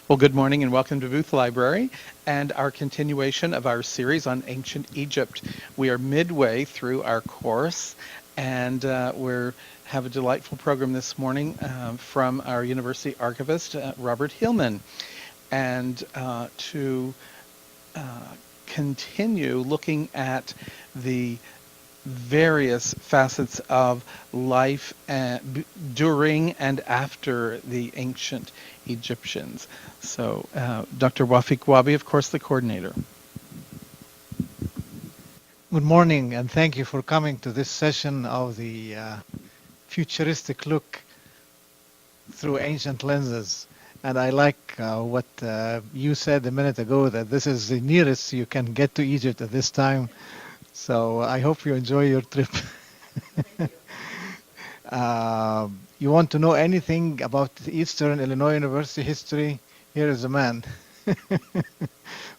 Well, good morning and welcome to Booth Library and our continuation of our series on ancient Egypt. We are midway through our course and we have a delightful program this morning from our university archivist, Robert Hillman. And to continue looking at the various facets of life during and after the ancient Egyptians. So Dr. Wafik Wabi, of course, the coordinator. Good morning, and thank you for coming to this session of the Futuristic Look through ancient lenses. And I like what you said a minute ago, that this is the nearest you can get to Egypt at this time. So I hope you enjoy your trip. You want to know anything about Eastern Illinois University history? Here is a man.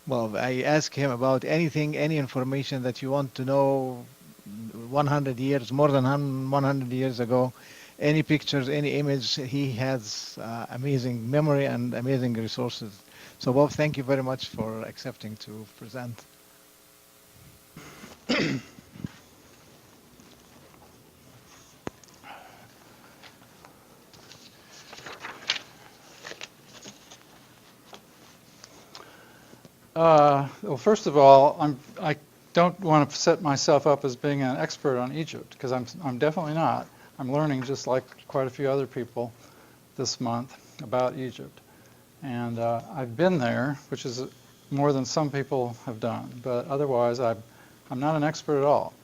Well, I asked him about anything, any information that you want to know 100 years, more than 100 years ago, any pictures, any image. He has amazing memory and amazing resources. So Bob, thank you very much for accepting to present. Well, first of all, I don't want to set myself up as being an expert on Egypt, because I'm definitely not. I'm learning, just like quite a few other people this month, about Egypt. And I've been there, which is more than some people have done. But otherwise, I'm not an expert at all.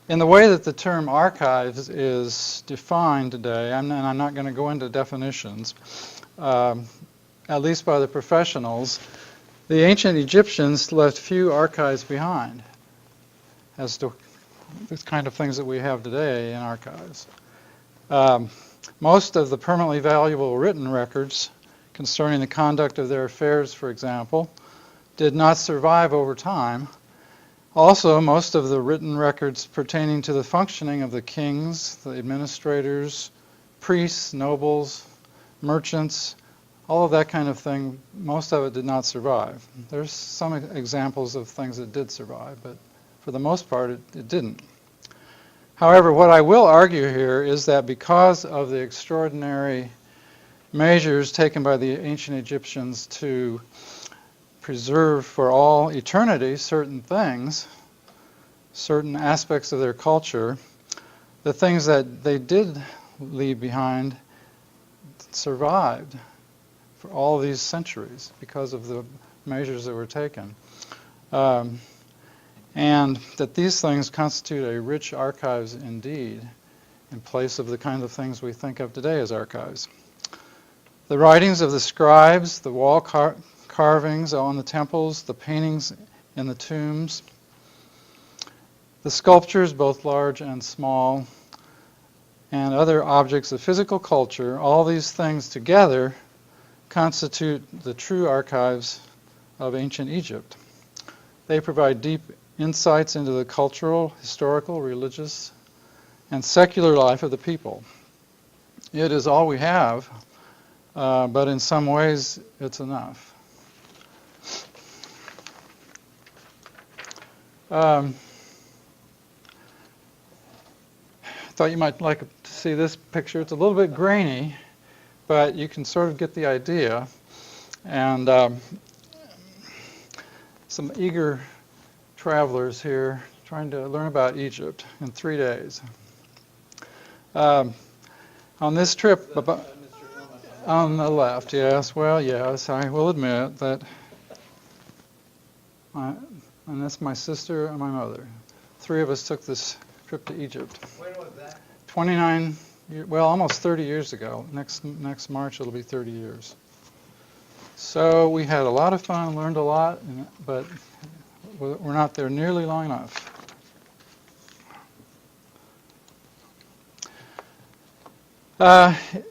In the way that the term archives is defined today, and I'm not going to go into definitions, at least by the professionals, the ancient Egyptians left few archives behind as to the kind of things that we have today in archives. Most of the permanently valuable written records concerning the conduct of their affairs, for example, did not survive over time. Also, most of the written records pertaining to the functioning of the kings, the administrators, priests, nobles, merchants, all of that kind of thing, most of it did not survive. There's some examples of things that did survive, but for the most part, it didn't. However, what I will argue here is that because of the extraordinary measures taken by the ancient Egyptians to preserve for all eternity certain things, certain aspects of their culture, the things that they did leave behind survived for all these centuries because of the measures that were taken. And that these things constitute a rich archives indeed, in place of the kind of things we think of today as archives. The writings of the scribes, the wall carvings on the temples, the paintings in the tombs, the sculptures, both large and small, and other objects of physical culture, all these things together constitute the true archives of ancient Egypt. They provide deep insights into the cultural, historical, religious, and secular life of the people. It is all we have, but in some ways it's enough. I thought you might like to see this picture. It's a little bit grainy, but you can sort of get the idea. And some eager travelers here trying to learn about Egypt in 3 days. On this trip, on the left, yes, well, yes, I will admit that, and that's my sister and my mother. 3 of us took this trip to Egypt. When was that? well, almost 30 years ago. Next March it'll be 30 years. So we had a lot of fun, learned a lot, but we're not there nearly long enough.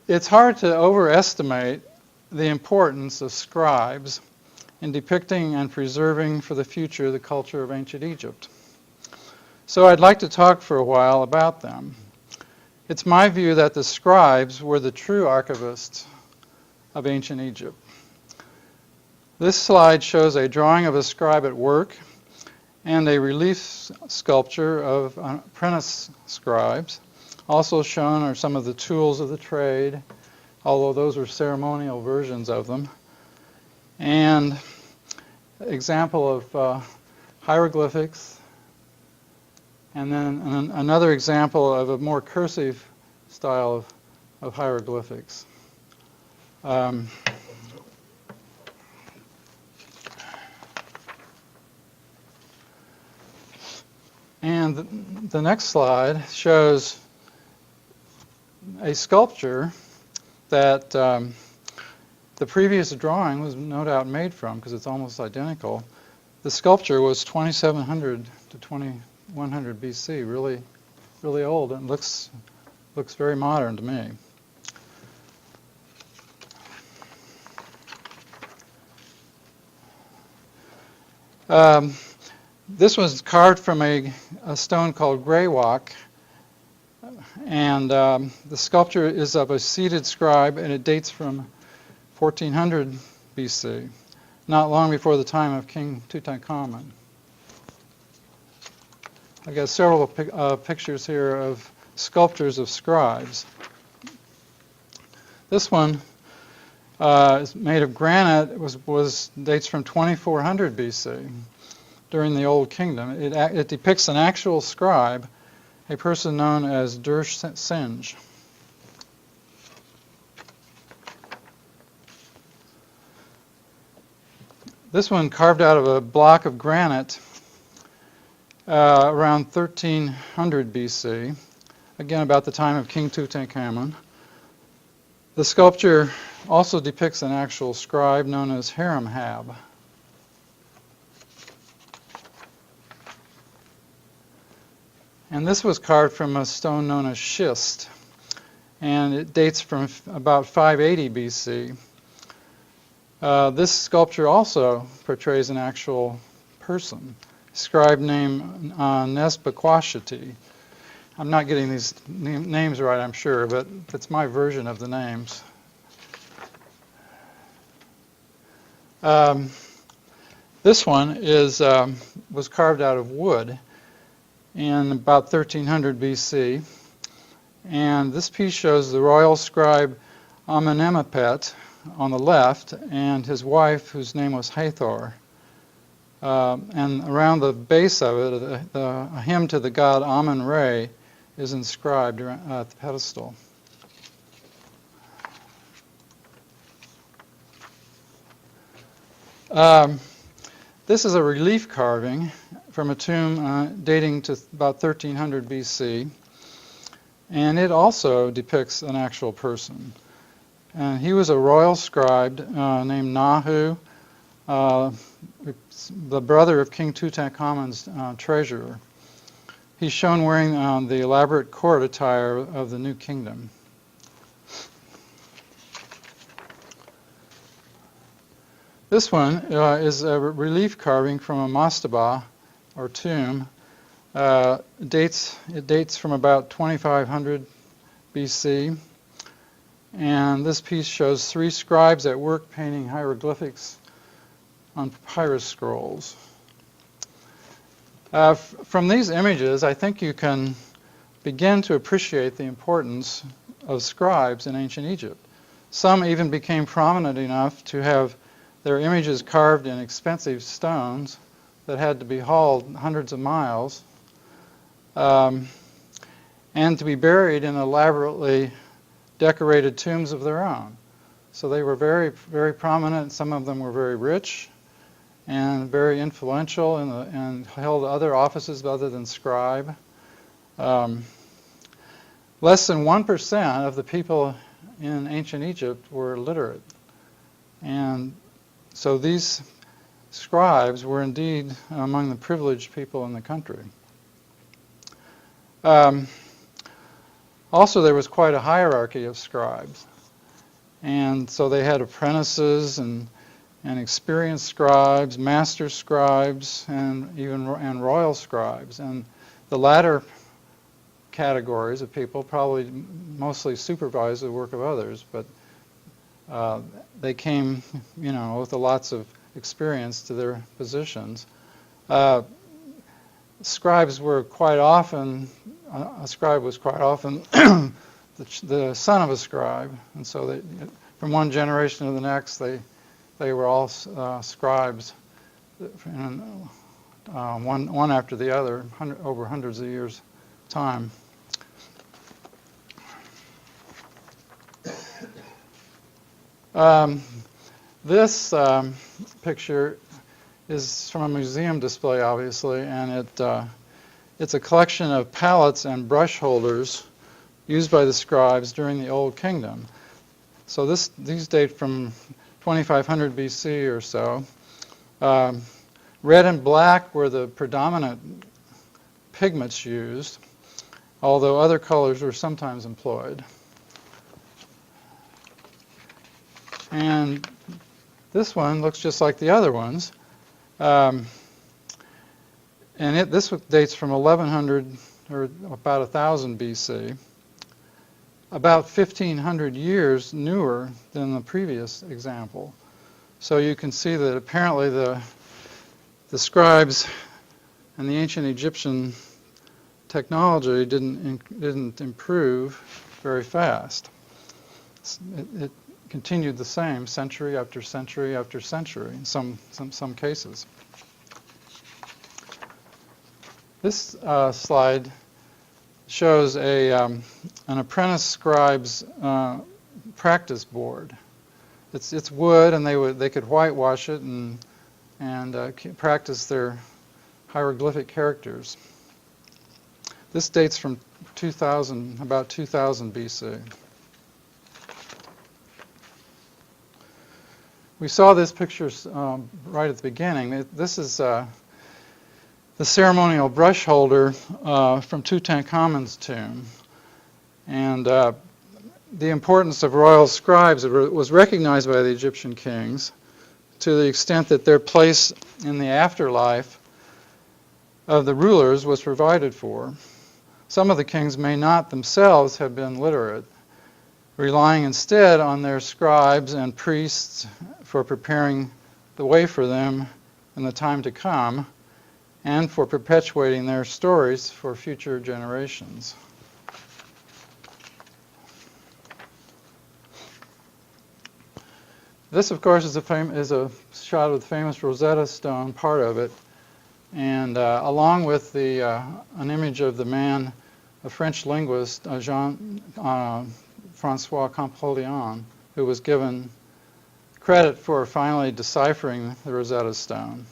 It's hard to overestimate the importance of scribes in depicting and preserving for the future the culture of ancient Egypt. So I'd like to talk for a while about them. It's my view that the scribes were the true archivists of ancient Egypt. This slide shows a drawing of a scribe at work and a relief sculpture of apprentice scribes. Also shown are some of the tools of the trade, although those were ceremonial versions of them. And example of hieroglyphics. And then another example of a more cursive style of hieroglyphics. And the next slide shows a sculpture that the previous drawing was no doubt made from, because it's almost identical. The sculpture was 2700 to 2100 BC, really old, and looks very modern to me. This was carved from a stone called greywalk, and the sculpture is of a seated scribe, and it dates from 1400 BC, not long before the time of King Tutankhamun. I've got several pictures here of sculptures of scribes. This one is made of granite. It dates from 2400 BC, during the Old Kingdom. It depicts an actual scribe, a person known as Dur-Sinj. This one carved out of a block of granite around 1300 BC, again about the time of King Tutankhamun. The sculpture also depicts an actual scribe known as Haramhab. And this was carved from a stone known as schist, and it dates from about 580 BC. This sculpture also portrays an actual person, a scribe named Nesbaqashti. I'm not getting these names right, I'm sure, but it's my version of the names. This one was carved out of wood in about 1300 BC, and this piece shows the royal scribe Amenemhotep on the left and his wife, whose name was Hathor. And around the base of it, a hymn to the god Amun-Re is inscribed at the pedestal. This is a relief carving from a tomb dating to about 1300 BC, and it also depicts an actual person. And he was a royal scribe named Nahu, the brother of King Tutankhamun's treasurer. He's shown wearing the elaborate court attire of the new kingdom. This one is a relief carving from a mastaba, or tomb. It dates from about 2500 BC. And this piece shows 3 scribes at work painting hieroglyphics on papyrus scrolls. From these images, I think you can begin to appreciate the importance of scribes in ancient Egypt. Some even became prominent enough to have their images carved in expensive stones that had to be hauled hundreds of miles, and to be buried in elaborately decorated tombs of their own. So they were very, very prominent. Some of them were very rich and very influential and held other offices other than scribe. less than 1% of the people in ancient Egypt were literate. And so these scribes were indeed among the privileged people in the country. Also, there was quite a hierarchy of scribes. And so they had apprentices and experienced scribes, master scribes, and even royal scribes. And the latter categories of people probably mostly supervised the work of others, but they came, with lots of experience to their positions. Scribes were quite often, a scribe was quite often the son of a scribe, and so from one generation to the next, they were all scribes, one after the other, over hundreds of years' time. This picture is from a museum display, obviously, and it's a collection of palettes and brush holders used by the scribes during the Old Kingdom. So these date from 2500 BC or so. Red and black were the predominant pigments used, although other colors were sometimes employed. And this one looks just like the other ones. And this dates from 1100 or about 1000 BC, about 1500 years newer than the previous example. So you can see that apparently the scribes and the ancient Egyptian technology didn't improve very fast. It continued the same century after century after century in some cases. This slide shows an apprentice scribe's practice board. It's wood, and they could whitewash it and practice their hieroglyphic characters. This dates from about 2000 BC. We saw this picture right at the beginning. This is the ceremonial brush holder from Tutankhamun's tomb. And the importance of royal scribes was recognized by the Egyptian kings to the extent that their place in the afterlife of the rulers was provided for. Some of the kings may not themselves have been literate, relying instead on their scribes and priests for preparing the way for them in the time to come and for perpetuating their stories for future generations. This, of course, is a shot of the famous Rosetta Stone, part of it, and along with an image of the man, a French linguist, Jean-François Champollion, who was given credit for finally deciphering the Rosetta Stone.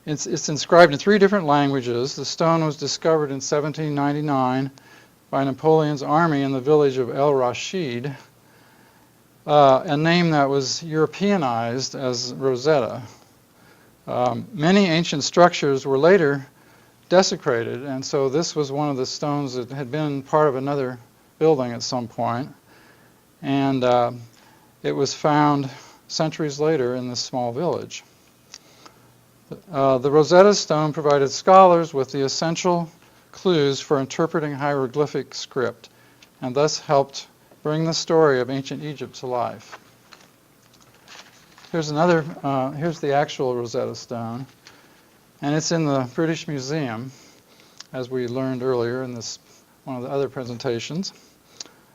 It's inscribed in 3 different languages. The stone was discovered in 1799 by Napoleon's army in the village of El Rashid, a name that was Europeanized as Rosetta. Many ancient structures were later desecrated, and so this was one of the stones that had been part of another building at some point, and it was found centuries later in this small village. The Rosetta Stone provided scholars with the essential clues for interpreting hieroglyphic script, and thus helped bring the story of ancient Egypt to life. Here's the actual Rosetta Stone, and it's in the British Museum, as we learned earlier in one of the other presentations.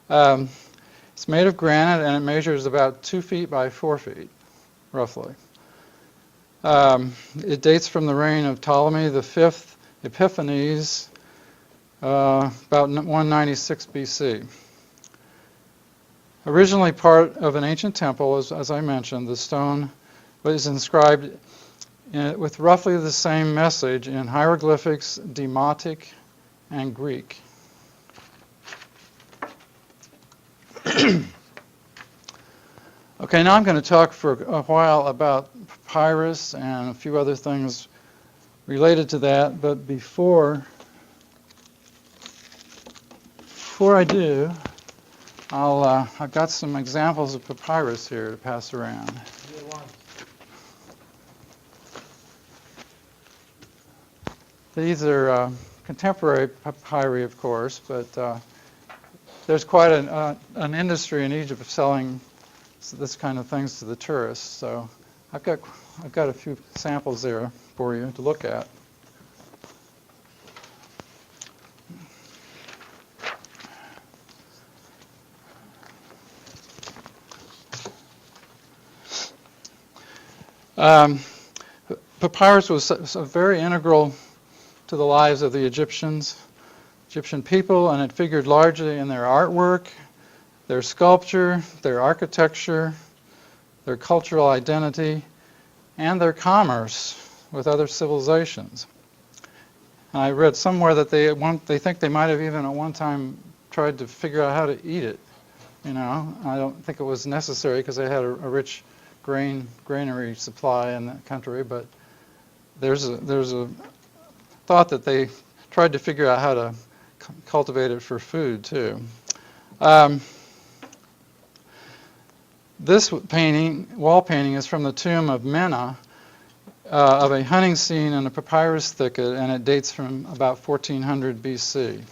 It's made of granite, and it measures about 2 feet by 4 feet, roughly. It dates from the reign of Ptolemy V Epiphanes, about 196 BC. Originally part of an ancient temple, as I mentioned, the stone was inscribed with roughly the same message in hieroglyphics, demotic, and Greek. Okay, now I'm going to talk for a while about papyrus and a few other things related to that, but before I do, I've got some examples of papyrus here to pass around. These are contemporary papyri, of course, but there's quite an industry in Egypt of selling this kind of things to the tourists. So I've got a few samples there for you to look at. Papyrus was very integral to the lives of the Egyptian people, and it figured largely in their artwork, their sculpture, their architecture, their cultural identity, and their commerce with other civilizations. And I read somewhere that they think they might have even at one time tried to figure out how to eat it. You know, I don't think it was necessary because they had a rich granary supply in that country, but there's a thought that they tried to figure out how to cultivate it for food too. This wall painting, is from the tomb of Mena, of a hunting scene in a papyrus thicket, and it dates from about 1400 BC.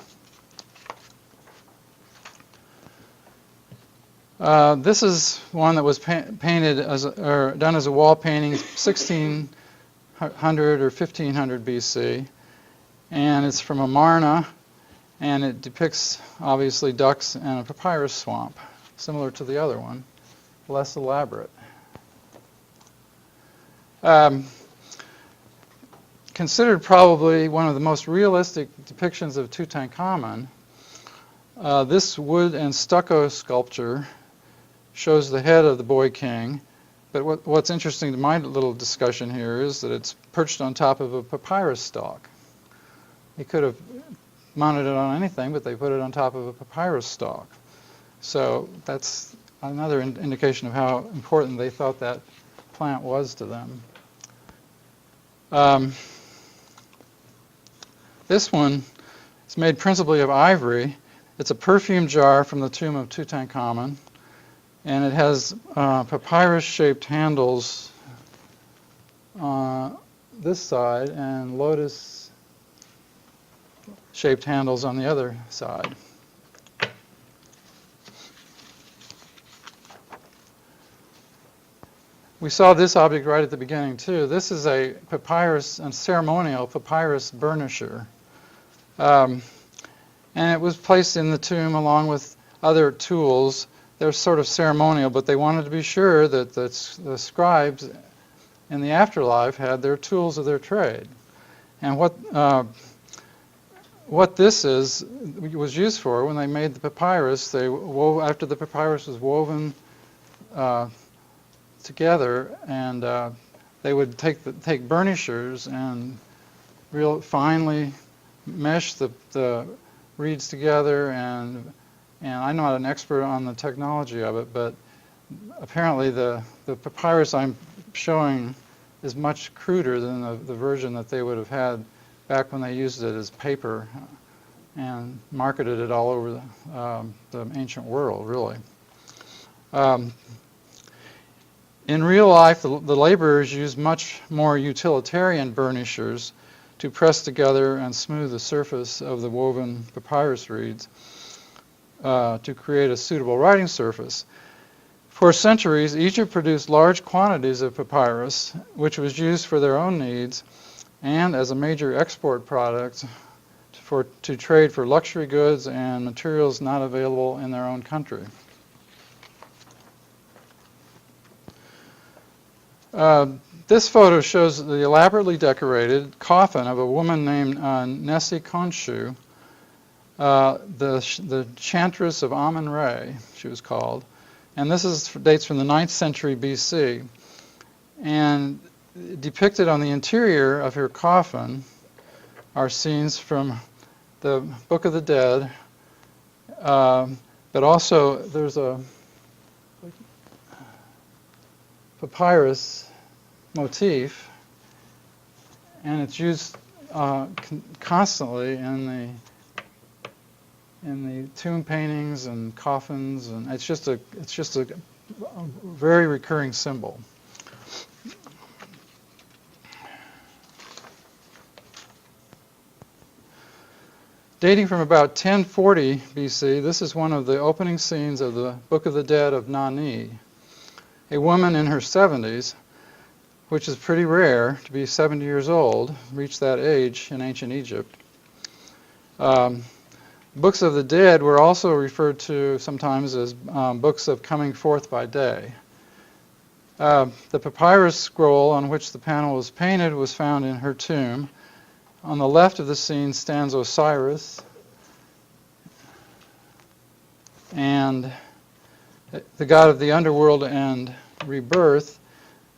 This is one that was painted or done as a wall painting 1600 or 1500 BC, and it's from Amarna, and it depicts obviously ducks and a papyrus swamp, similar to the other one, less elaborate. Considered probably one of the most realistic depictions of Tutankhamun, this wood and stucco sculpture shows the head of the boy king, but what's interesting to my little discussion here is that it's perched on top of a papyrus stalk. He could have mounted it on anything, but they put it on top of a papyrus stalk. So that's another indication of how important they thought that plant was to them. This one is made principally of ivory. It's a perfume jar from the tomb of Tutankhamun, and it has papyrus-shaped handles on this side and lotus-shaped handles on the other side. We saw this object right at the beginning too. This is a papyrus, a ceremonial papyrus burnisher. And it was placed in the tomb along with other tools. They're sort of ceremonial, but they wanted to be sure that the scribes in the afterlife had their tools of their trade. And what this was used for when they made the papyrus, after the papyrus was woven together, and they would take burnishers and real finely mesh the reeds together, and I'm not an expert on the technology of it, but apparently the papyrus I'm showing is much cruder than the version that they would have had back when they used it as paper and marketed it all over the ancient world, really. In real life, the laborers used much more utilitarian burnishers to press together and smooth the surface of the woven papyrus reeds to create a suitable writing surface. For centuries, Egypt produced large quantities of papyrus, which was used for their own needs and as a major export product to trade for luxury goods and materials not available in their own country. This photo shows the elaborately decorated coffin of a woman named Nessie Khonshu, the chantress of Amun-Re, she was called. And this dates from the 9th century BC. And depicted on the interior of her coffin are scenes from the Book of the Dead, but also there's a papyrus motif, and it's used constantly in the tomb paintings and coffins, and it's just a very recurring symbol. Dating from about 1040 BC, this is one of the opening scenes of the Book of the Dead of Nani, a woman in her 70s, which is pretty rare to be 70 years old, reach that age in ancient Egypt. Books of the dead were also referred to sometimes as books of coming forth by day. The papyrus scroll on which the panel was painted was found in her tomb. On the left of the scene stands Osiris, and the god of the underworld and rebirth.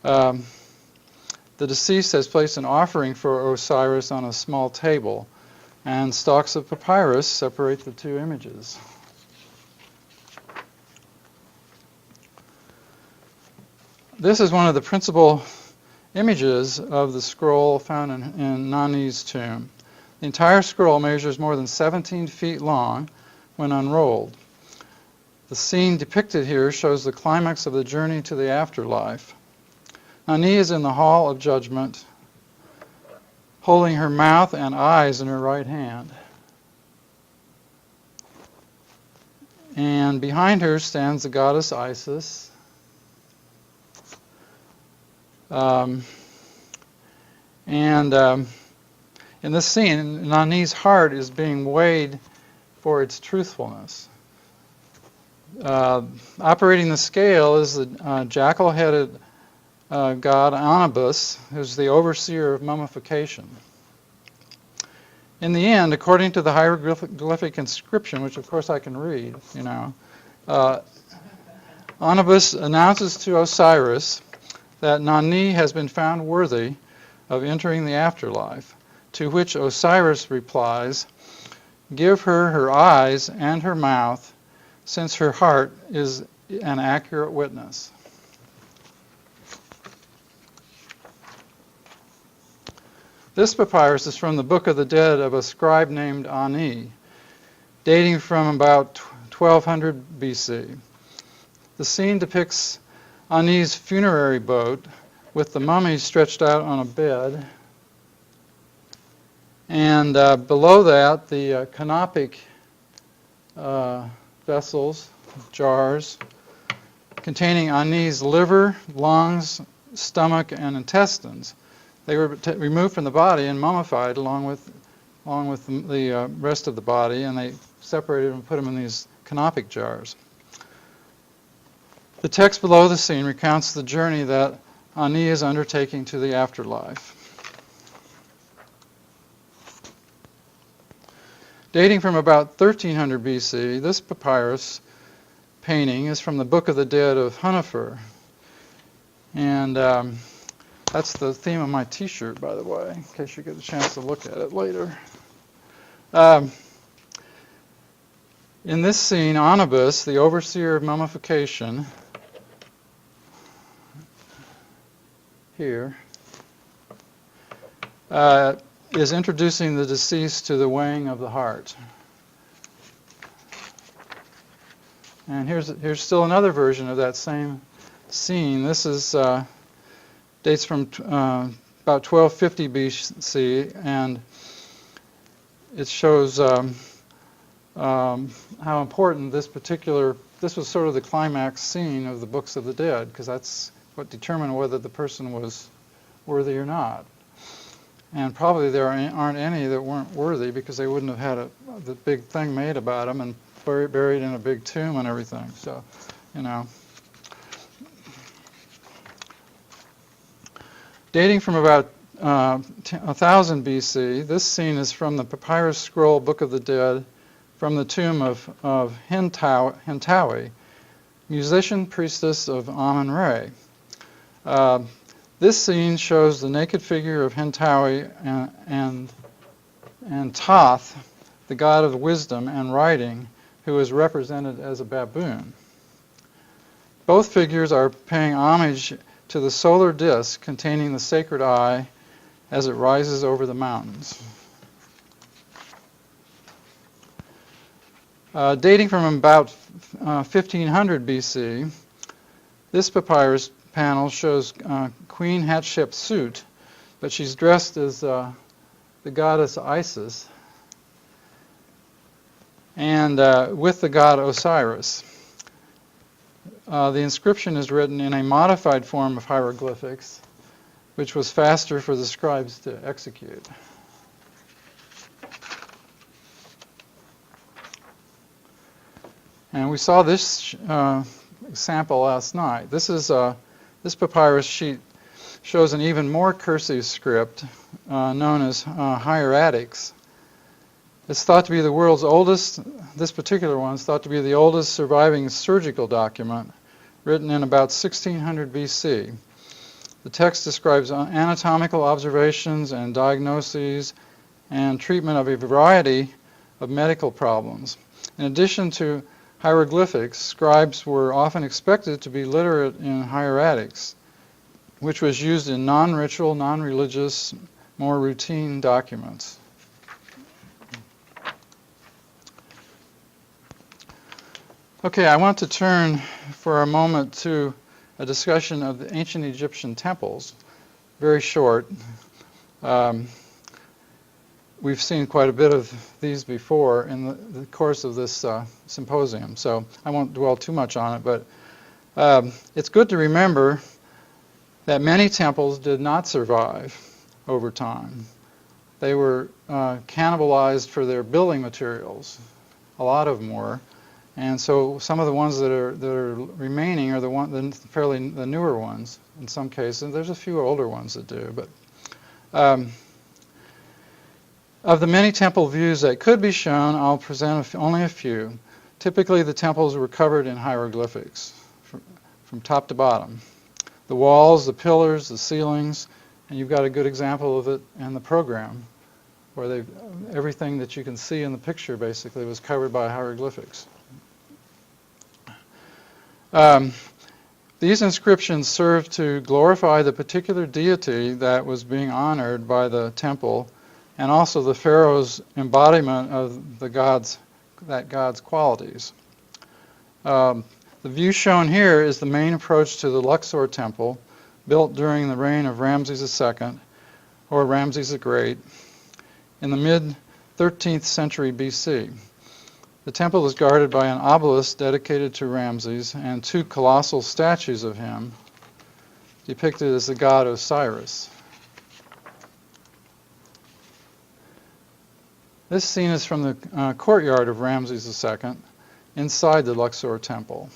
The deceased has placed an offering for Osiris on a small table, and stalks of papyrus separate the two images. This is one of the principal images of the scroll found in Nani's tomb. The entire scroll measures more than 17 feet long when unrolled. The scene depicted here shows the climax of the journey to the afterlife. Nani is in the Hall of Judgment, holding her mouth and eyes in her right hand. And behind her stands the goddess Isis. In this scene, Nani's heart is being weighed for its truthfulness. Operating the scale is the jackal-headed god Anubis, who's the overseer of mummification. In the end, according to the hieroglyphic inscription, which of course I can read, Anubis announces to Osiris that Nani has been found worthy of entering the afterlife, to which Osiris replies, "Give her her eyes and her mouth, since her heart is an accurate witness." This papyrus is from the Book of the Dead of a scribe named Ani, dating from about 1200 BC. The scene depicts Ani's funerary boat with the mummy stretched out on a bed, and below that the canopic vessels, jars, containing Ani's liver, lungs, stomach, and intestines. They were removed from the body and mummified along with the rest of the body, and they separated and put them in these canopic jars. The text below the scene recounts the journey that Ani is undertaking to the afterlife. Dating from about 1300 BC, this papyrus painting is from the Book of the Dead of Hunnifer. And that's the theme of my t-shirt, by the way, in case you get a chance to look at it later. In this scene, Anubis, the overseer of mummification, here, is introducing the deceased to the weighing of the heart. And here's still another version of that same scene. This is dates from about 1250 BC, and it shows how important this was sort of the climax scene of the Books of the Dead, because that's what determined whether the person was worthy or not. And probably there aren't any that weren't worthy, because they wouldn't have had the big thing made about them and buried in a big tomb and everything. So, Dating from about 1000 BC, this scene is from the papyrus scroll Book of the Dead, from the tomb of Hentawi, musician priestess of Amun-Re. This scene shows the naked figure of Hentawi and Thoth, the god of wisdom and writing, who is represented as a baboon. Both figures are paying homage to the solar disk containing the sacred eye as it rises over the mountains. Dating from about 1500 BC, this papyrus panel shows Queen Hatshepsut, but she's dressed as the goddess Isis and with the god Osiris. The inscription is written in a modified form of hieroglyphics, which was faster for the scribes to execute. And we saw this sample last night. This papyrus sheet shows an even more cursive script known as hieratic. It's thought to be the world's oldest, this particular one is thought to be the oldest surviving surgical document, written in about 1600 BC. The text describes anatomical observations and diagnoses and treatment of a variety of medical problems. In addition to hieroglyphics, scribes were often expected to be literate in hieratics, which was used in non-ritual, non-religious, more routine documents. Okay, I want to turn for a moment to a discussion of the ancient Egyptian temples. Very short. We've seen quite a bit of these before in the course of this symposium, so I won't dwell too much on it, but it's good to remember that many temples did not survive over time. They were cannibalized for their building materials. A lot of them were. And so some of the ones that are remaining are the newer ones in some cases. There's a few older ones that do, but of the many temple views that could be shown, I'll present only a few. Typically, the temples were covered in hieroglyphics from top to bottom. The walls, the pillars, the ceilings, and you've got a good example of it in the program, where everything that you can see in the picture basically was covered by hieroglyphics. These inscriptions serve to glorify the particular deity that was being honored by the temple, and also the pharaoh's embodiment of that god's qualities. The view shown here is the main approach to the Luxor temple, built during the reign of Ramses II, or Ramses the Great, in the mid-13th century BC. The temple is guarded by an obelisk dedicated to Ramses and two colossal statues of him, depicted as the god Osiris. This scene is from the courtyard of Ramses II, inside the Luxor temple.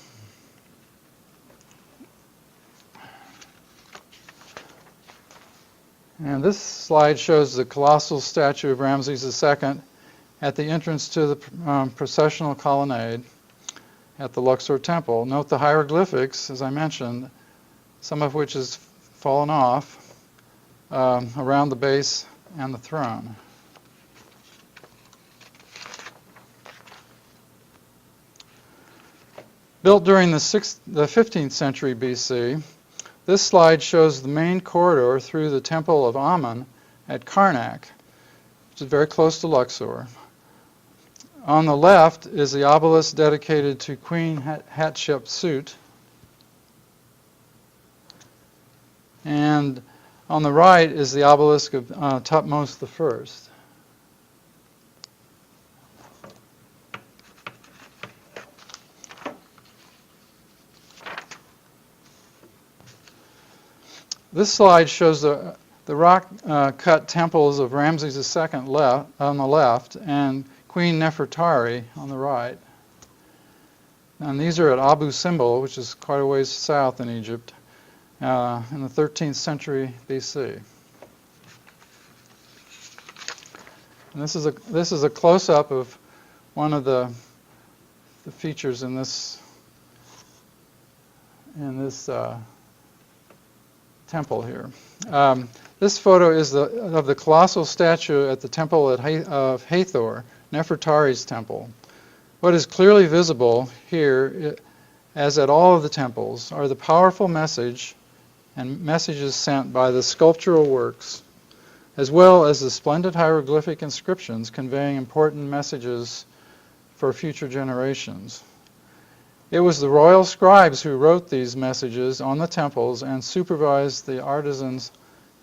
And this slide shows the colossal statue of Ramses II at the entrance to the processional colonnade at the Luxor temple. Note the hieroglyphics, as I mentioned, some of which has fallen off around the base and the throne. Built during the 15th century BC, this slide shows the main corridor through the Temple of Amun at Karnak, which is very close to Luxor. On the left is the obelisk dedicated to Queen Hatshepsut, and on the right is the obelisk of Thutmose I. This slide shows the rock-cut temples of Ramses II on the left and Queen Nefertari on the right. And these are at Abu Simbel, which is quite a ways south in Egypt, in the 13th century BC. And this is a close-up of one of the features in this temple here. This photo is of the colossal statue at the temple of Hathor Nefertari's temple. What is clearly visible here, as at all of the temples, are the powerful messages sent by the sculptural works, as well as the splendid hieroglyphic inscriptions conveying important messages for future generations. It was the royal scribes who wrote these messages on the temples and supervised the artisans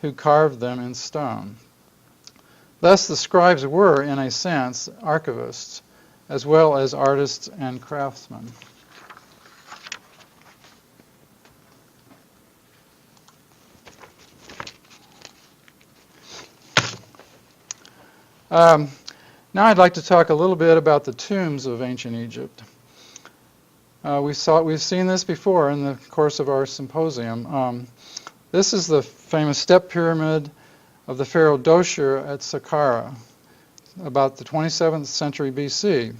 who carved them in stone. Thus, the scribes were, in a sense, archivists, as well as artists and craftsmen. Now I'd like to talk a little bit about the tombs of ancient Egypt. We've seen this before in the course of our symposium. This is the famous step pyramid of the pharaoh Dosher at Saqqara, about the 27th century BC.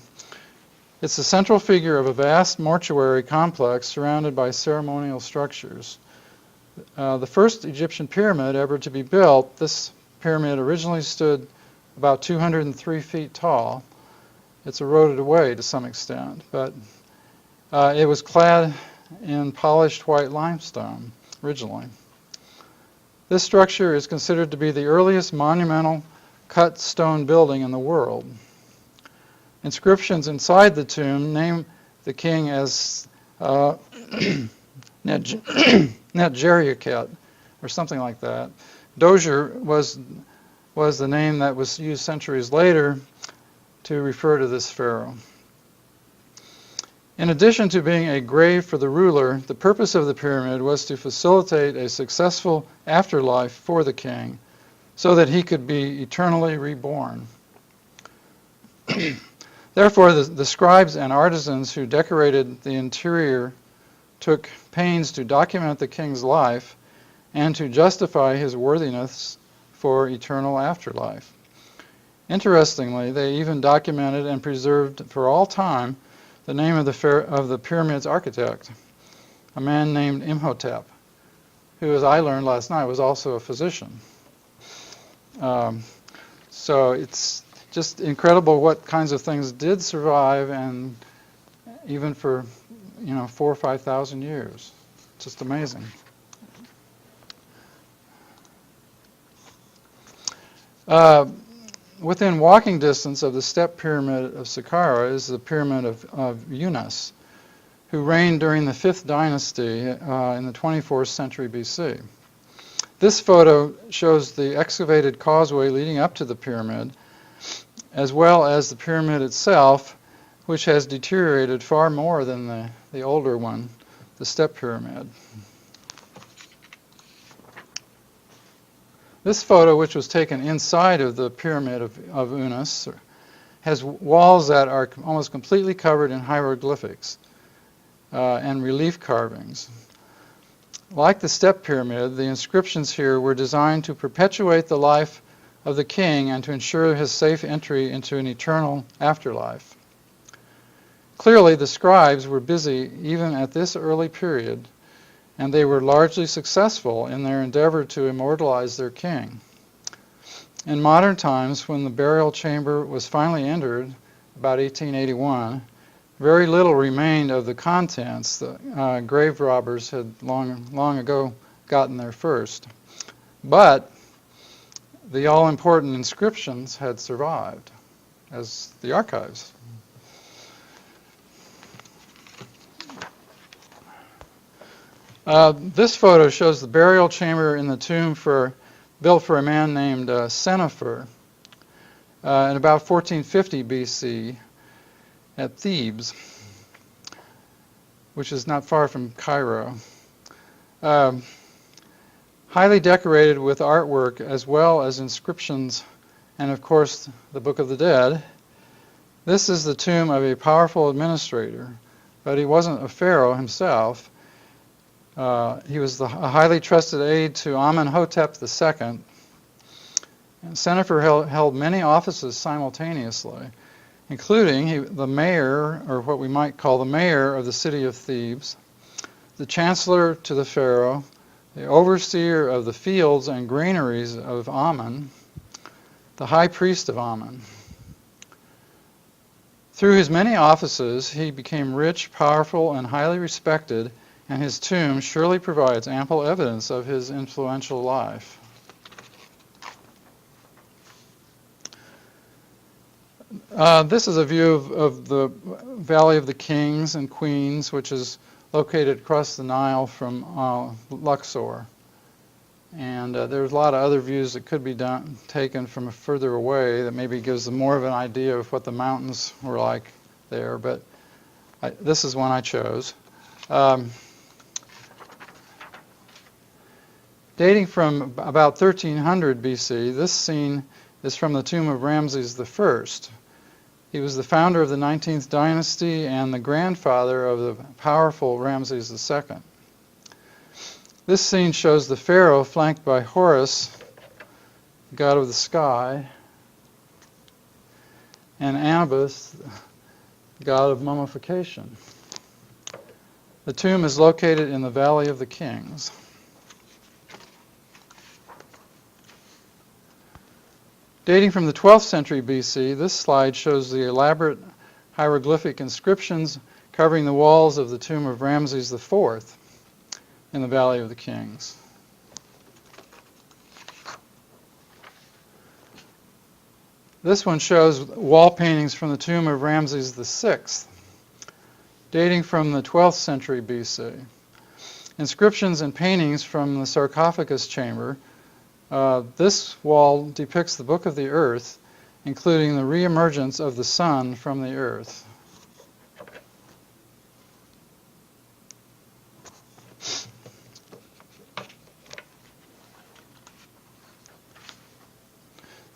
It's the central figure of a vast mortuary complex surrounded by ceremonial structures. The first Egyptian pyramid ever to be built, this pyramid originally stood about 203 feet tall. It's eroded away to some extent, but it was clad in polished white limestone originally. This structure is considered to be the earliest monumental cut stone building in the world. Inscriptions inside the tomb name the king as Netjeriaket, or something like that. Dozier was the name that was used centuries later to refer to this pharaoh. In addition to being a grave for the ruler, the purpose of the pyramid was to facilitate a successful afterlife for the king so that he could be eternally reborn. Therefore, the scribes and artisans who decorated the interior took pains to document the king's life and to justify his worthiness for eternal afterlife. Interestingly, they even documented and preserved for all time the name of the pyramid's architect, a man named Imhotep, who, as I learned last night, was also a physician. So it's just incredible what kinds of things did survive, and even for 4,000 or 5,000 years. Just amazing. Within walking distance of the step pyramid of Saqqara is the pyramid of Unas, who reigned during the 5th dynasty in the 24th century BC. This photo shows the excavated causeway leading up to the pyramid, as well as the pyramid itself, which has deteriorated far more than the older one, the step pyramid. This photo, which was taken inside of the pyramid of Unas, has walls that are almost completely covered in hieroglyphics and relief carvings. Like the step pyramid, the inscriptions here were designed to perpetuate the life of the king and to ensure his safe entry into an eternal afterlife. Clearly, the scribes were busy even at this early period, and they were largely successful in their endeavor to immortalize their king. In modern times, when the burial chamber was finally entered, about 1881, very little remained of the contents. The grave robbers had long ago gotten there first. But the all-important inscriptions had survived as the archives. This photo shows the burial chamber in the tomb built for a man named Senefer in about 1450 BC at Thebes, which is not far from Cairo. Highly decorated with artwork as well as inscriptions and, of course, the Book of the Dead. This is the tomb of a powerful administrator, but he wasn't a pharaoh himself. He was a highly trusted aide to Amenhotep II. And Senefer held many offices simultaneously, including the mayor, or what we might call the mayor of the city of Thebes, the chancellor to the pharaoh, the overseer of the fields and granaries of Amen, the high priest of Amen. Through his many offices, he became rich, powerful, and highly respected, and his tomb surely provides ample evidence of his influential life. This is a view of the Valley of the Kings and Queens, which is located across the Nile from Luxor. And there's a lot of other views that could be taken from further away that maybe gives them more of an idea of what the mountains were like there, but this is one I chose. Dating from about 1300 BC, this scene is from the tomb of Ramses I. He was the founder of the 19th dynasty and the grandfather of the powerful Ramses II. This scene shows the pharaoh flanked by Horus, god of the sky, and Anubis, god of mummification. The tomb is located in the Valley of the Kings. Dating from the 12th century BC, this slide shows the elaborate hieroglyphic inscriptions covering the walls of the tomb of Ramses IV in the Valley of the Kings. This one shows wall paintings from the tomb of Ramses VI, dating from the 12th century BC. Inscriptions and paintings from the sarcophagus chamber. This wall depicts the Book of the Earth, including the reemergence of the sun from the earth.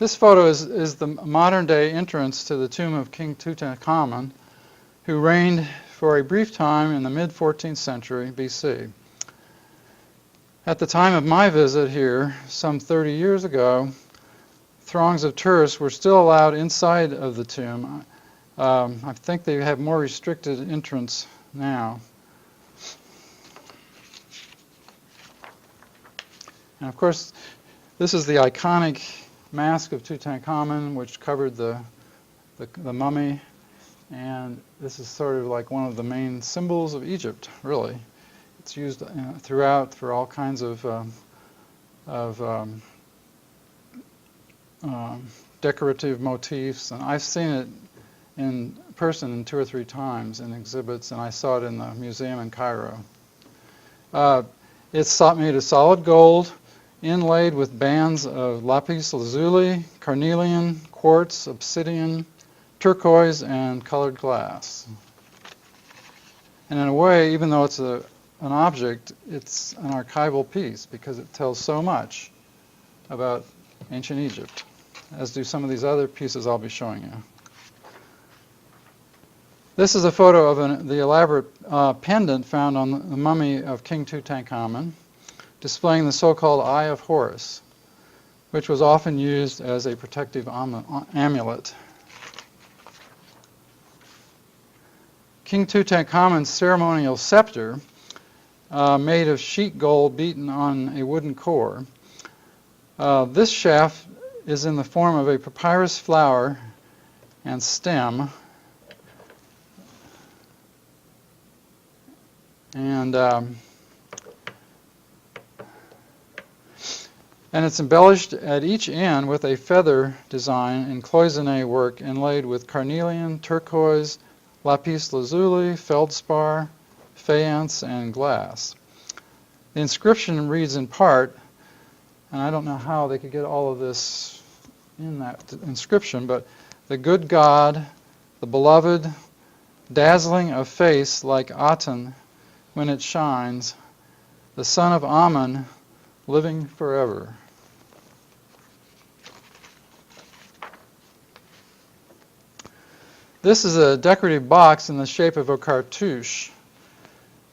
This photo is the modern-day entrance to the tomb of King Tutankhamun, who reigned for a brief time in the mid-14th century BC. At the time of my visit here, some 30 years ago, throngs of tourists were still allowed inside of the tomb. I think they have more restricted entrance now. And of course, this is the iconic mask of Tutankhamun, which covered the mummy, and this is sort of like one of the main symbols of Egypt, really. It's used throughout for all kinds of decorative motifs, and I've seen it in person 2 or 3 times in exhibits, and I saw it in the museum in Cairo. It's made of solid gold, inlaid with bands of lapis lazuli, carnelian, quartz, obsidian, turquoise, and colored glass. And in a way, even though it's an object, it's an archival piece because it tells so much about ancient Egypt, as do some of these other pieces I'll be showing you. This is a photo of the elaborate pendant found on the mummy of King Tutankhamun, displaying the so-called Eye of Horus, which was often used as a protective amulet. King Tutankhamun's ceremonial scepter, made of sheet gold beaten on a wooden core. This shaft is in the form of a papyrus flower and stem, and it's embellished at each end with a feather design in cloisonné work inlaid with carnelian, turquoise, lapis lazuli, feldspar, faience, and glass. The inscription reads in part, and I don't know how they could get all of this in that inscription, but the good God, the beloved, dazzling of face like Aten when it shines, the son of Amun, living forever. This is a decorative box in the shape of a cartouche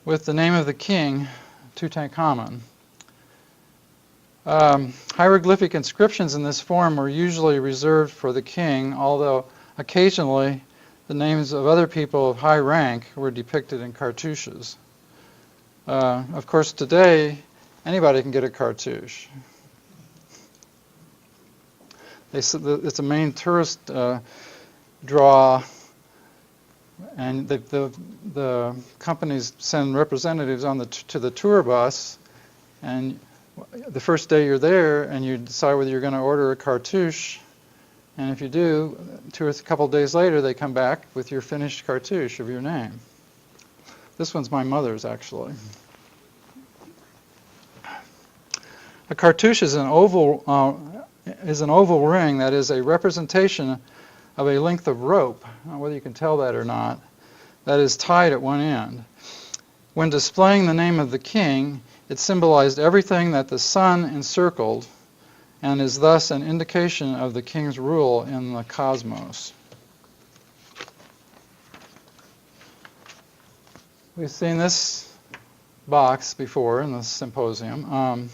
with the name of the king, Tutankhamun. Hieroglyphic inscriptions in this form were usually reserved for the king, although occasionally the names of other people of high rank were depicted in cartouches. Of course, today, anybody can get a cartouche. It's a main tourist draw And the companies send representatives on to the tour bus, and the first day you're there and you decide whether you're going to order a cartouche, and if you do, a couple days later they come back with your finished cartouche of your name. This one's my mother's, actually. A cartouche is an oval ring that is a representation of a length of rope, whether you can tell that or not, that is tied at one end. When displaying the name of the king, it symbolized everything that the sun encircled and is thus an indication of the king's rule in the cosmos. We've seen this box before in the symposium.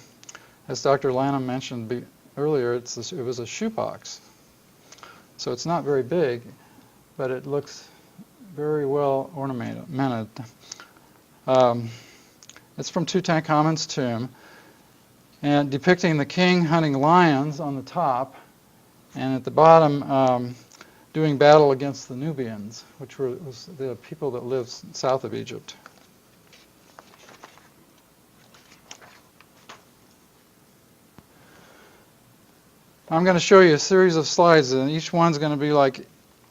As Dr. Lanham mentioned earlier, it was a shoebox. So it's not very big, but it looks very well ornamented. It's from Tutankhamun's tomb, and depicting the king hunting lions on the top, and at the bottom doing battle against the Nubians, which was the people that lived south of Egypt. I'm going to show you a series of slides, and each one's going to be like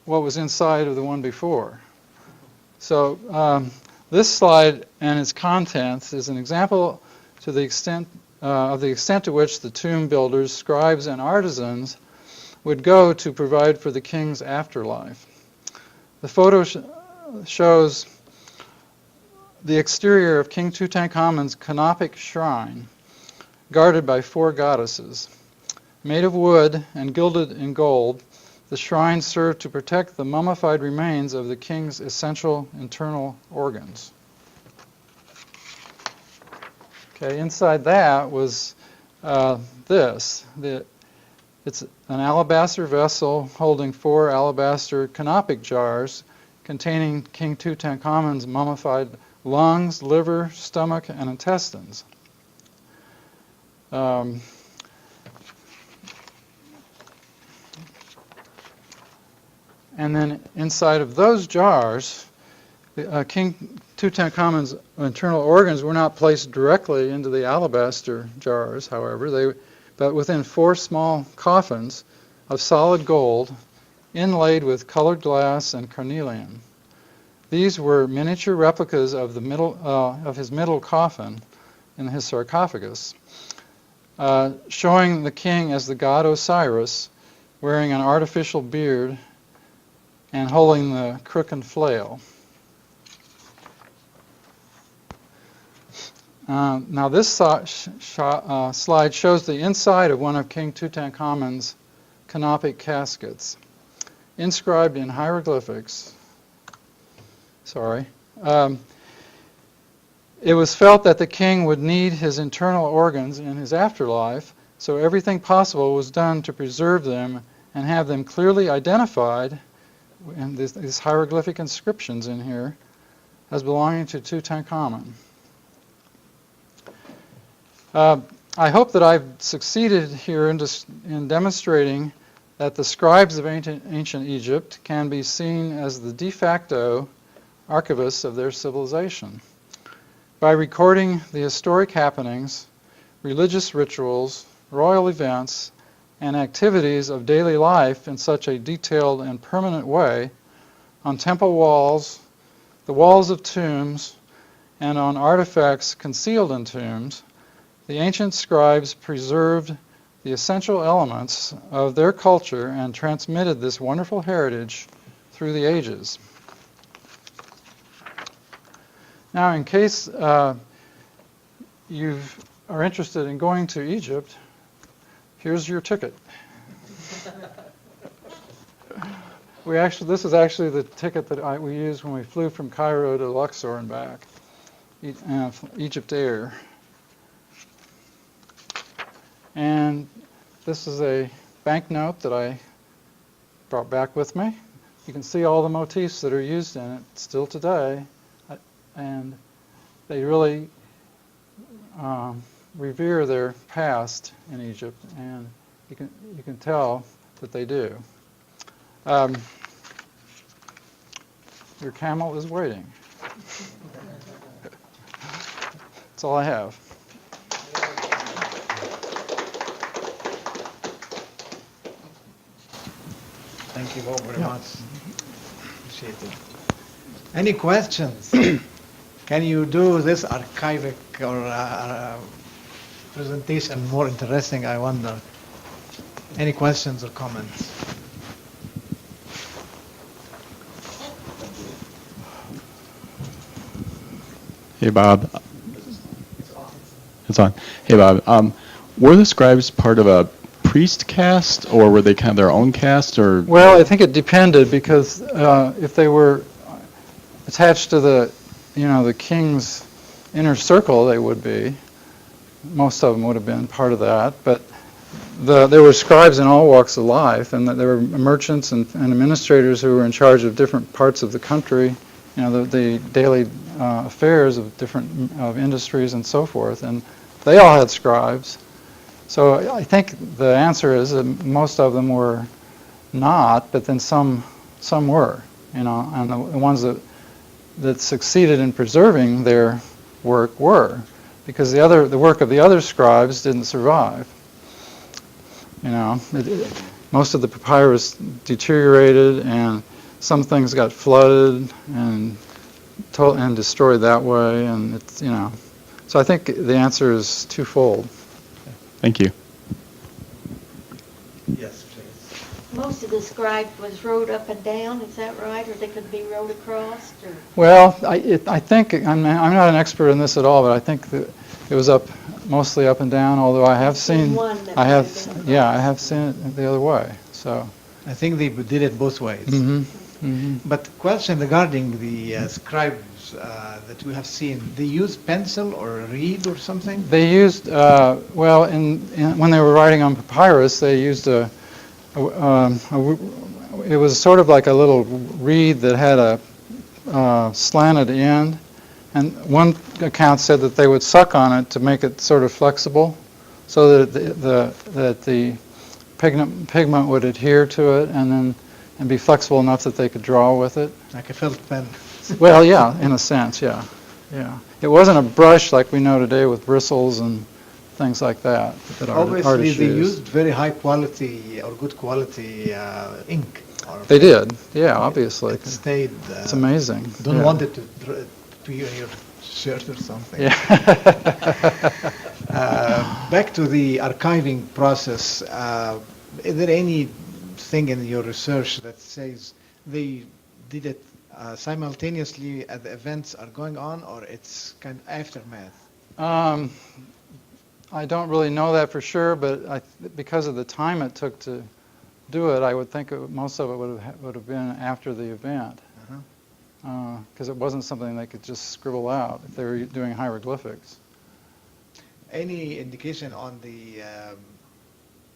what was inside of the one before. So this slide and its contents is an example to the extent to which the tomb builders, scribes, and artisans would go to provide for the king's afterlife. The photo shows the exterior of King Tutankhamun's canopic shrine, guarded by 4 goddesses. Made of wood and gilded in gold, the shrine served to protect the mummified remains of the king's essential internal organs. Okay, inside that was this. It's an alabaster vessel holding 4 alabaster canopic jars containing King Tutankhamun's mummified lungs, liver, stomach, and intestines. And then inside of those jars, King Tutankhamun's internal organs were not placed directly into the alabaster jars, however, but within 4 small coffins of solid gold inlaid with colored glass and carnelian. These were miniature replicas of his middle coffin in his sarcophagus, showing the king as the god Osiris, wearing an artificial beard and holding the crook and flail. Now this slide shows the inside of one of King Tutankhamun's canopic caskets, inscribed in hieroglyphics. It was felt that the king would need his internal organs in his afterlife, so everything possible was done to preserve them and have them clearly identified, and these hieroglyphic inscriptions in here, as belonging to Tutankhamun. I hope that I've succeeded here in demonstrating that the scribes of ancient Egypt can be seen as the de facto archivists of their civilization. By recording the historic happenings, religious rituals, royal events, and activities of daily life in such a detailed and permanent way on temple walls, the walls of tombs, and on artifacts concealed in tombs, the ancient scribes preserved the essential elements of their culture and transmitted this wonderful heritage through the ages. Now, in case you are interested in going to Egypt, here's your ticket. This is actually the ticket that we used when we flew from Cairo to Luxor and back, Egypt Air. And this is a banknote that I brought back with me. You can see all the motifs that are used in it still today, and they really revere their past in Egypt, and you can tell that they do. Your camel is waiting. That's all I have. Thank you all very much. Appreciate it. Any questions? Can you do this archivic or presentation more interesting, I wonder? Any questions or comments? Hey, Bob. It's on. Hey, Bob. Were the scribes part of a priest caste, or were they kind of their own caste, or? Well, I think it depended because if they were attached to the king's inner circle, they would be. Most of them would have been part of that, but there were scribes in all walks of life, and there were merchants and administrators who were in charge of different parts of the country, the daily affairs of different industries and so forth, and they all had scribes. So I think the answer is that most of them were not, but then some were, and the ones that succeeded in preserving their work were, because the work of the other scribes didn't survive. Most of the papyrus deteriorated, and some things got flooded and destroyed that way, and So I think the answer is twofold. Thank you. Yes, please. Most of the scribes was rowed up and down, is that right? Or they could be rowed across? Or? Well, I think, I'm not an expert in this at all, but I think that it was mostly up and down, although I have seen, I have seen it the other way, so. I think they did it both ways. Mm-hmm. Mm-hmm. But question regarding the scribes that we have seen, they use pencil or reed or something? They used, when they were writing on papyrus, they used it was sort of like a little reed that had a slanted end, and one account said that they would suck on it to make it sort of flexible, so that the pigment would adhere to it, and be flexible enough that they could draw with it. Like a felt pen. Well, yeah, in a sense, yeah. It wasn't a brush like we know today with bristles and things like that Obviously, artists they use. used very high quality or good quality ink. They did, yeah, obviously. It stayed. It's amazing. Don't yeah. want it to be on your shirt or something. Yeah. Back to the archiving process. Is there anything in your research that says they did it simultaneously as the events are going on, or it's kind of aftermath? I don't really know that for sure, but because of the time it took to do it, I would think most of it would have been after the event, because it wasn't something they could just scribble out if they were doing hieroglyphics. Any indication on the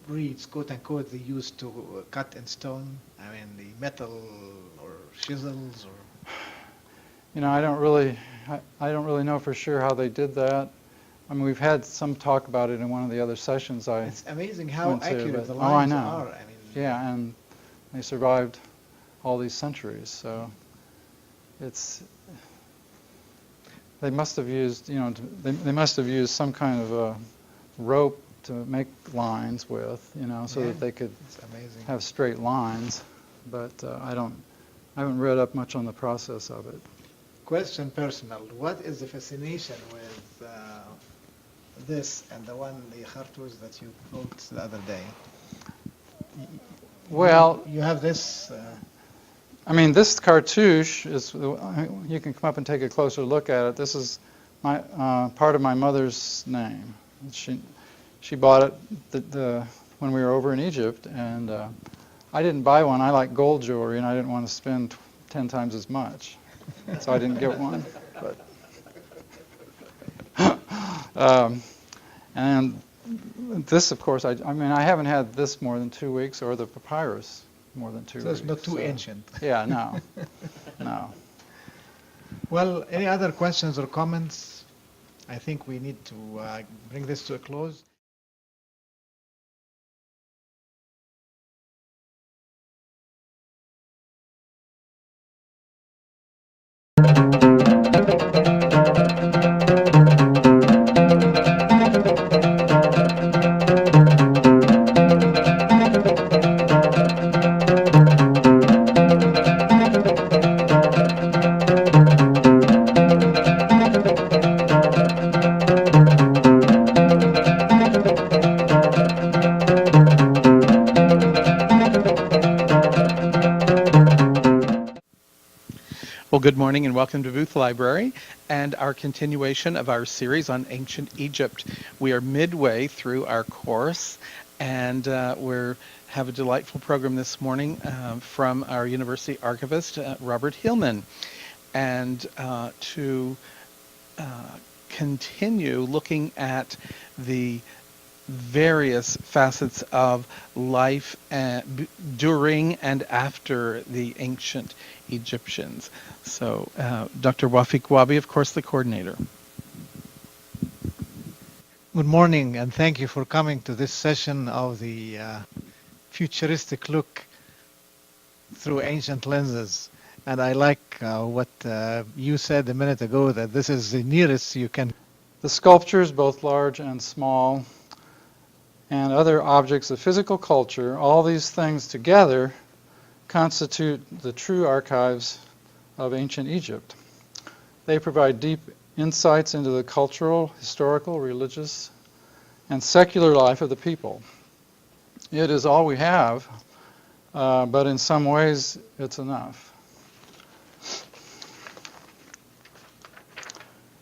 reeds, quote unquote, they used to cut in stone? I mean, the metal or chisels, or I don't really know for sure how they did that. I mean, we've had some talk about it in one of the other sessions it's amazing how went to, accurate the I lines know. are. I mean, Yeah, and they survived all these centuries, so they must have used, they must have used some kind of a rope to make lines with, so that they could have straight lines. But I haven't read up much on the process of it. Question personal. What is the fascination with this and the cartouche that you wrote the other day? Well, you have this. I mean, this cartouche is. You can come up and take a closer look at it. This is part of my mother's name. She bought it when we were over in Egypt, and I didn't buy one. I like gold jewelry, and I didn't want to spend 10 times as much, so I didn't get one. But and this, of course, I mean, I haven't had this more than 2 weeks, or the papyrus more than 2 weeks. So it's not too ancient. Yeah, no. Well, any other questions or comments? I think we need to bring this to a close. Well, good morning and welcome to Booth Library and our continuation of our series on ancient Egypt. We are midway through our course and we have a delightful program this morning from our university archivist, Robert Hillman. And to continue looking at the various facets of life during and after the ancient Egyptians. So Dr. Wafik Wabi, of course, the coordinator. Good morning, and thank you for coming to this session of the Futuristic Look through ancient lenses. And I like what you said a minute ago, that this is the nearest you can. The sculptures, both large and small, and other objects of physical culture, all these things together constitute the true archives of ancient Egypt. They provide deep insights into the cultural, historical, religious, and secular life of the people. It is all we have, but in some ways it's enough.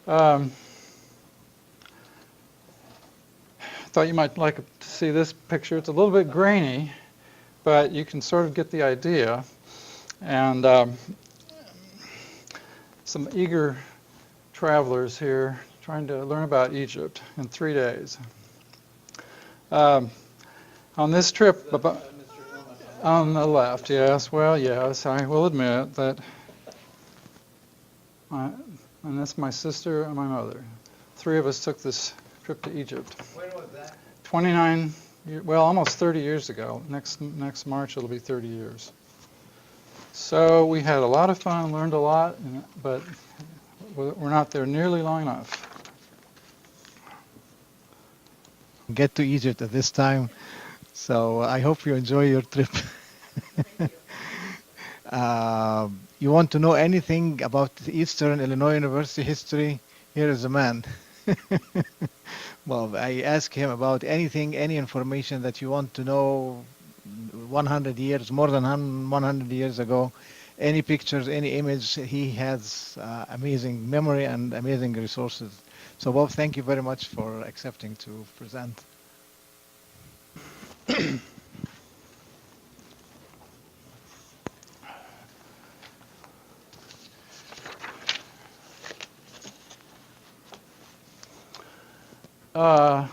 Thought you might like to see this picture. It's a little bit grainy, but you can sort of get the idea. And some eager travelers here trying to learn about Egypt in 3 days. On this trip, on the left, yes, well, yes, I will admit that, and that's my sister and my mother. 3 of us took this trip to Egypt. When was that? 29, well, almost 30 years ago. Next March it'll be 30 years. So we had a lot of fun, learned a lot, but we're not there nearly long enough. Get to Egypt at this time, so I hope you enjoy your trip. You want to know anything about Eastern Illinois University history? Here is a man. Well, I asked him about anything, any information that you want to know 100 years, more than 100 years ago, any pictures, any image. He has amazing memory and amazing resources. So Bob, thank you very much for accepting to present.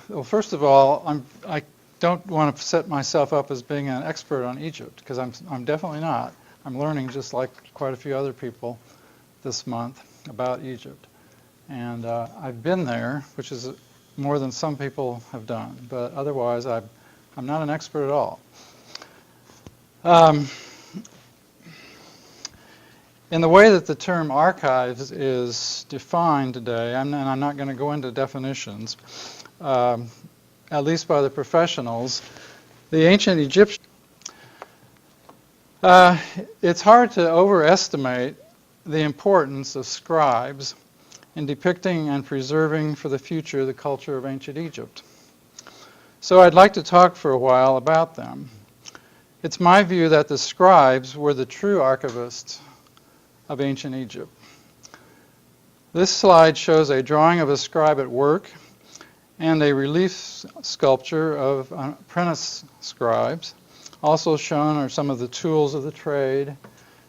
Well, first of all, I don't want to set myself up as being an expert on Egypt, because I'm definitely not. I'm learning, just like quite a few other people this month, about Egypt. And I've been there, which is more than some people have done, but otherwise I'm not an expert at all. In the way that the term archives is defined today, and I'm not going to go into definitions, at least by the professionals, the ancient Egyptians, it's hard to overestimate the importance of scribes in depicting and preserving for the future the culture of ancient Egypt. So I'd like to talk for a while about them. It's my view that the scribes were the true archivists of ancient Egypt. This slide shows a drawing of a scribe at work and a relief sculpture of apprentice scribes. Also shown are some of the tools of the trade,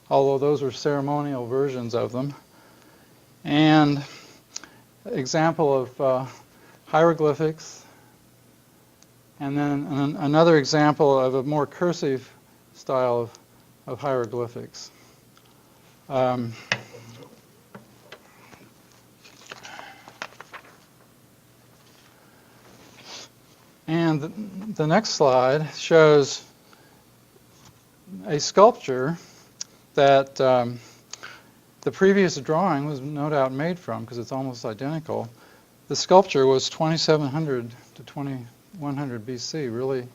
although those were ceremonial versions of them. And example of hieroglyphics, and then another example of a more cursive style of hieroglyphics. And the next slide shows a sculpture that the previous drawing was no doubt made from, because it's almost identical. The sculpture was 2700 to 2100 BC,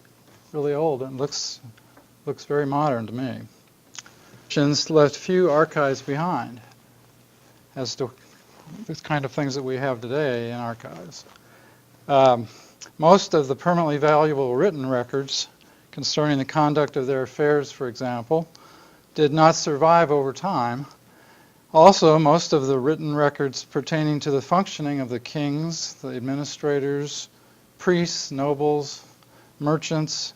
really old, and looks very modern to me. Egyptians left few archives behind as to the kind of things that we have today in archives. Most of the permanently valuable written records concerning the conduct of their affairs, for example, did not survive over time. Also, most of the written records pertaining to the functioning of the kings, the administrators, priests, nobles, merchants,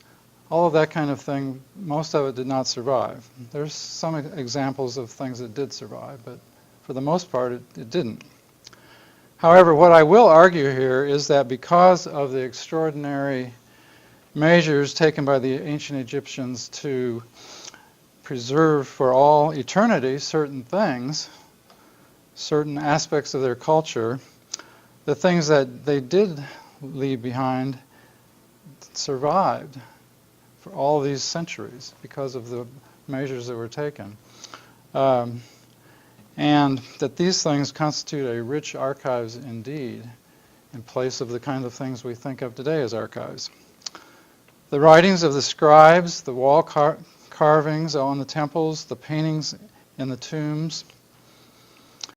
all of that kind of thing, most of it did not survive. There's some examples of things that did survive, but for the most part, it didn't. However, what I will argue here is that because of the extraordinary measures taken by the ancient Egyptians to preserve for all eternity certain things, certain aspects of their culture, the things that they did leave behind survived for all these centuries because of the measures that were taken. And that these things constitute a rich archives indeed, in place of the kind of things we think of today as archives. The writings of the scribes, the wall carvings on the temples, the paintings in the tombs,